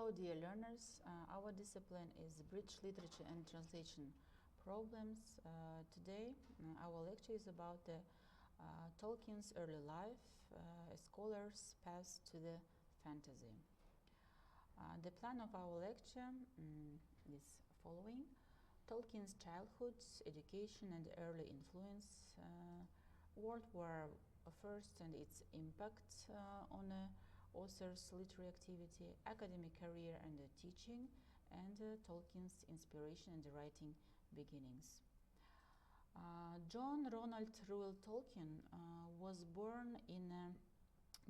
Hello, dear learners. Our discipline is British Literature and Translation Problems. Today, our lecture is about the Tolkien's early life, a scholar's path to the fantasy. The plan of our lecture is following: Tolkien's childhood, education and early influence, World War I and its impact on the author's literary activity, academic career and teaching, and Tolkien's inspiration and writing beginnings. John Ronald Reuel Tolkien was born in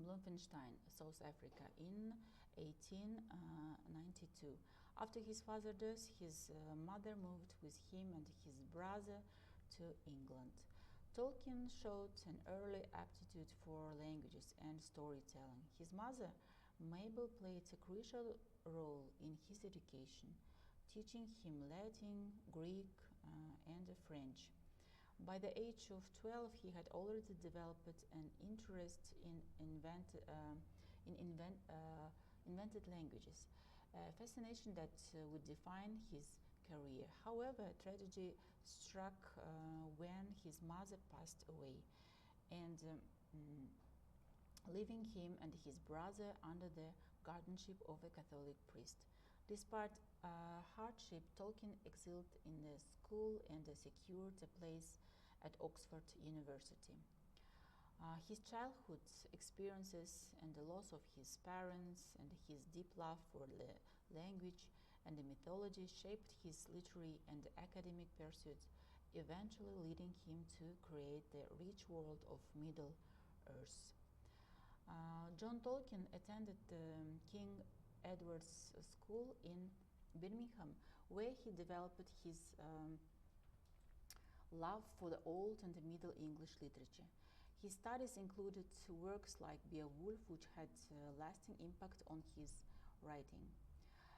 Bloemfontein, South Africa, in 1892. After his father's death, his mother moved with him and his brother to England. Tolkien showed an early aptitude for languages and storytelling. His mother, Mabel, played a crucial role in his education, teaching him Latin, Greek, and French. By the age of 12, he had already developed an interest in invented languages, a fascination that would define his career. However, tragedy struck when his mother passed away, and leaving him and his brother under the guardianship of a Catholic priest. Despite hardship, Tolkien excelled in the school and secured a place at Oxford University. His childhood experiences and the loss of his parents and his deep love for the language and the mythology shaped his literary and academic pursuits, eventually leading him to create the rich world of Middle-earth. John Tolkien attended King Edward's School in Birmingham, where he developed his love for the Old and the Middle English literature. His studies included works like Beowulf, which had a lasting impact on his writing.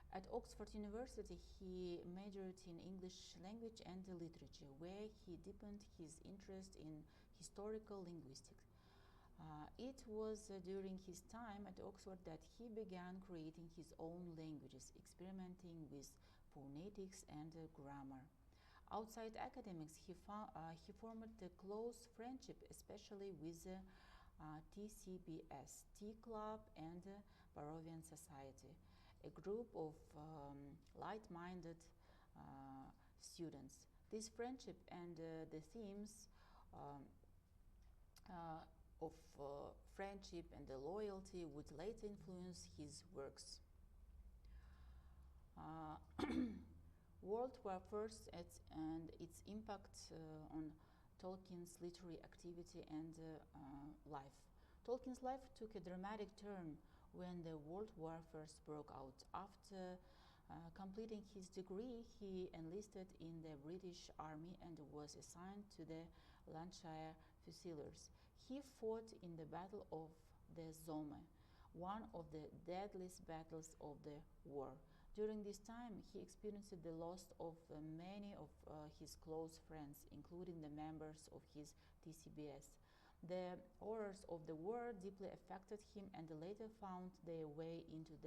At Oxford University, he majored in English language and literature, where he deepened his interest in historical linguistics. It was during his time at Oxford that he began creating his own languages, experimenting with phonetics and grammar. Outside academics, he formed a close friendship, especially with the TCBS, Tea Club, and the Barovian Society, a group of like-minded students. This friendship and the themes of friendship and the loyalty would later influence his works. World War I and its impact on Tolkien's literary activity and life. Tolkien's life took a dramatic turn when the World War I broke out. After completing his degree, he enlisted in the British Army and was assigned to the Lancashire Fusiliers. He fought in the Battle of the Somme, one of the deadliest battles of the war. During this time, he experienced the loss of many of his close friends, including the members of his TCBS. The horrors of the war deeply affected him and later found their way into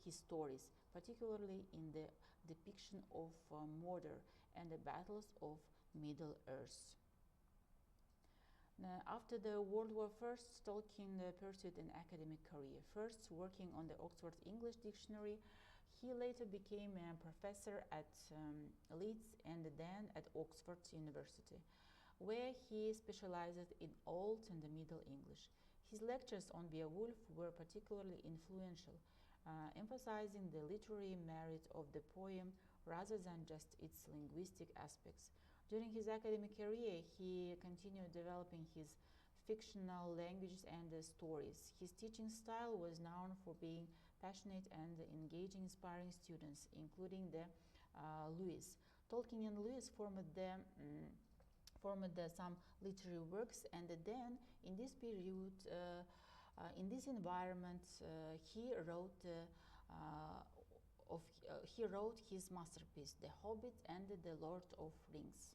his stories, particularly in the depiction of Mordor and the battles of Middle-earth. After the World War I, Tolkien pursued an academic career. First working on the Oxford English Dictionary, he later became a professor at Leeds and then at Oxford University, where he specialized in Old and Middle English. His lectures on Beowulf were particularly influential, emphasizing the literary merit of the poem rather than just its linguistic aspects. During his academic career, he continued developing his fictional languages and stories. His teaching style was known for being passionate and engaging, inspiring students, including the Lewis. Tolkien and Lewis formed some literary works, and then in this period, in this environment, he wrote his masterpiece, The Hobbit and the Lord of Rings.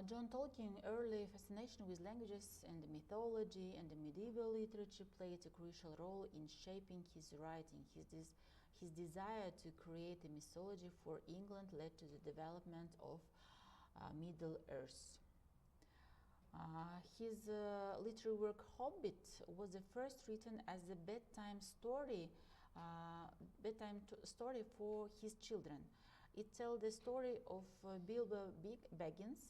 John Tolkien's early fascination with languages and mythology and medieval literature played a crucial role in shaping his writing. His desire to create a mythology for England led to the development of Middle-earth. His literary work Hobbit was the first written as a bedtime story for his children. It tells the story of Bilbo Baggins,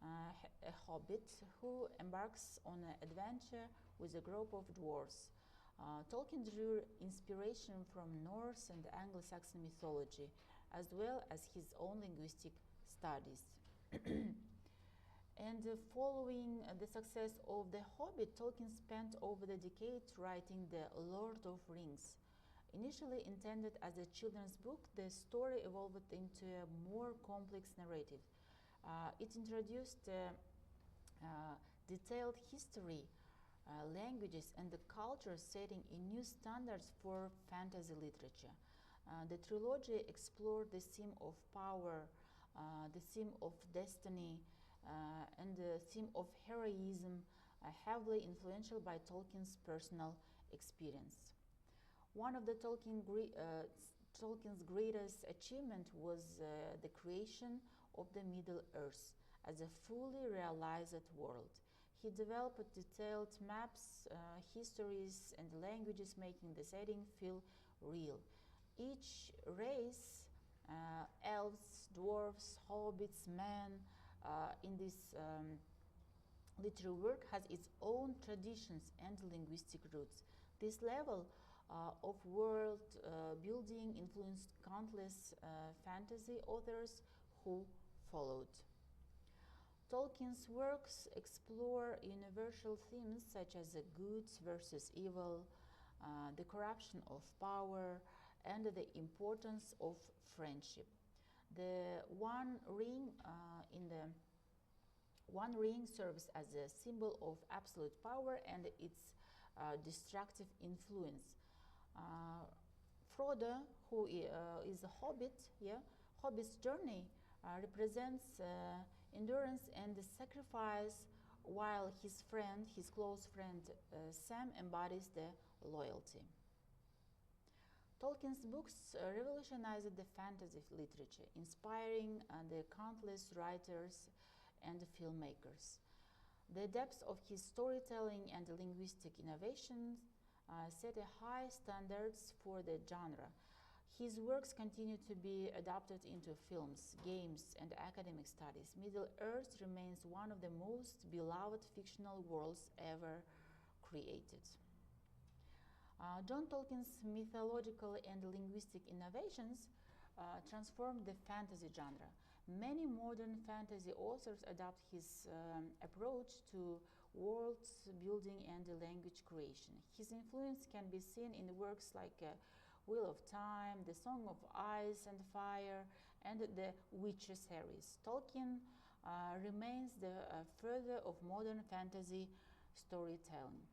a hobbit who embarks on an adventure with a group of dwarves. Tolkien drew inspiration from Norse and Anglo-Saxon mythology, as well as his own linguistic studies. And following the success of The Hobbit, Tolkien spent over the decade writing The Lord of Rings. Initially intended as a children's book, the story evolved into a more complex narrative. It introduced detailed history, languages, and the culture, setting a new standards for fantasy literature. The trilogy explored the theme of power, the theme of destiny, and the theme of heroism, heavily influential by Tolkien's personal experience. One of the Tolkien's greatest achievement was the creation of the Middle-earth as a fully realized world. He developed detailed maps, histories, and languages, making the setting feel real. Each race, elves, dwarves, hobbits, men, in this literary work has its own traditions and linguistic roots. This level of world building influenced countless fantasy authors who followed. Tolkien's works explore universal themes such as the good versus evil, the corruption of power, and the importance of friendship. The One Ring serves as a symbol of absolute power and its destructive influence. Frodo, who is a hobbit, Hobbit's journey represents endurance and sacrifice, while his close friend Sam embodies the loyalty. Tolkien's books revolutionized the fantasy literature, inspiring the countless writers and filmmakers. The depth of his storytelling and linguistic innovations set a high standards for the genre. His works continue to be adapted into films, games, and academic studies. Middle-earth remains one of the most beloved fictional worlds ever created. John Tolkien's mythological and linguistic innovations transformed the fantasy genre. Many modern fantasy authors adopt his approach to world building and language creation. His influence can be seen in works like Wheel of Time, The Song of Ice and Fire, and the Witcher series. Tolkien remains the father of modern fantasy storytelling.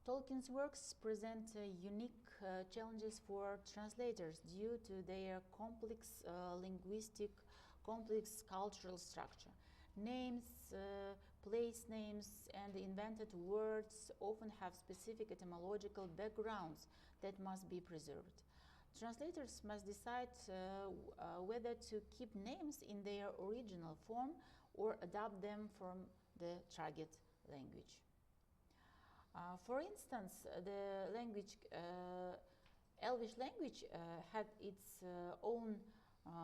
Tolkien's works present unique challenges for translators due to their complex linguistic, complex cultural structure. Names, place names, and invented words often have specific etymological backgrounds that must be preserved. Translators must decide whether to keep names in their original form or adapt them from the target language. For instance, the Elvish language had its own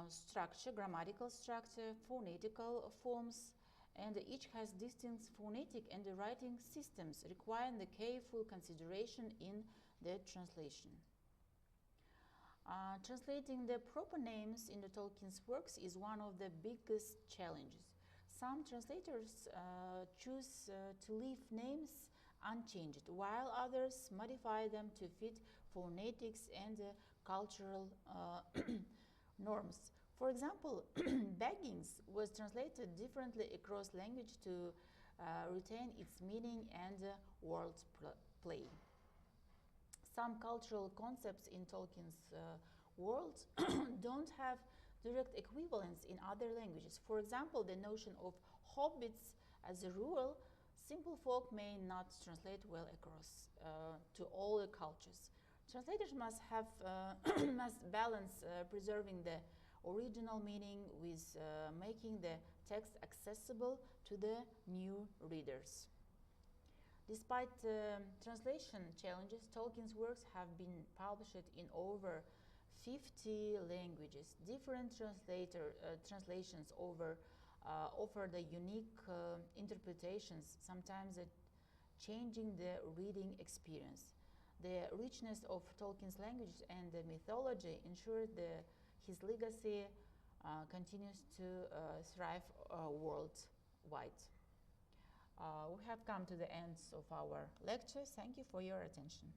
structure, grammatical structure, phonetical forms, and each has distinct phonetic and writing systems, requiring the careful consideration in the translation. Translating the proper names in the Tolkien's works is one of the biggest challenges. Some translators choose to leave names unchanged, while others modify them to fit phonetics and cultural norms. For example, Baggins was translated differently across language to retain its meaning and world play. Some cultural concepts in Tolkien's world don't have direct equivalents in other languages. For example, the notion of hobbits as a rule, simple folk may not translate well across to all cultures. Translators must have must balance preserving the original meaning with making the text accessible to the new readers. Despite translation challenges, Tolkien's works have been published in over 50 languages. Different translations offer the unique interpretations, sometimes changing the reading experience. The richness of Tolkien's language and the mythology ensure his legacy continues to thrive worldwide. We have come to the end of our lecture. Thank you for your attention.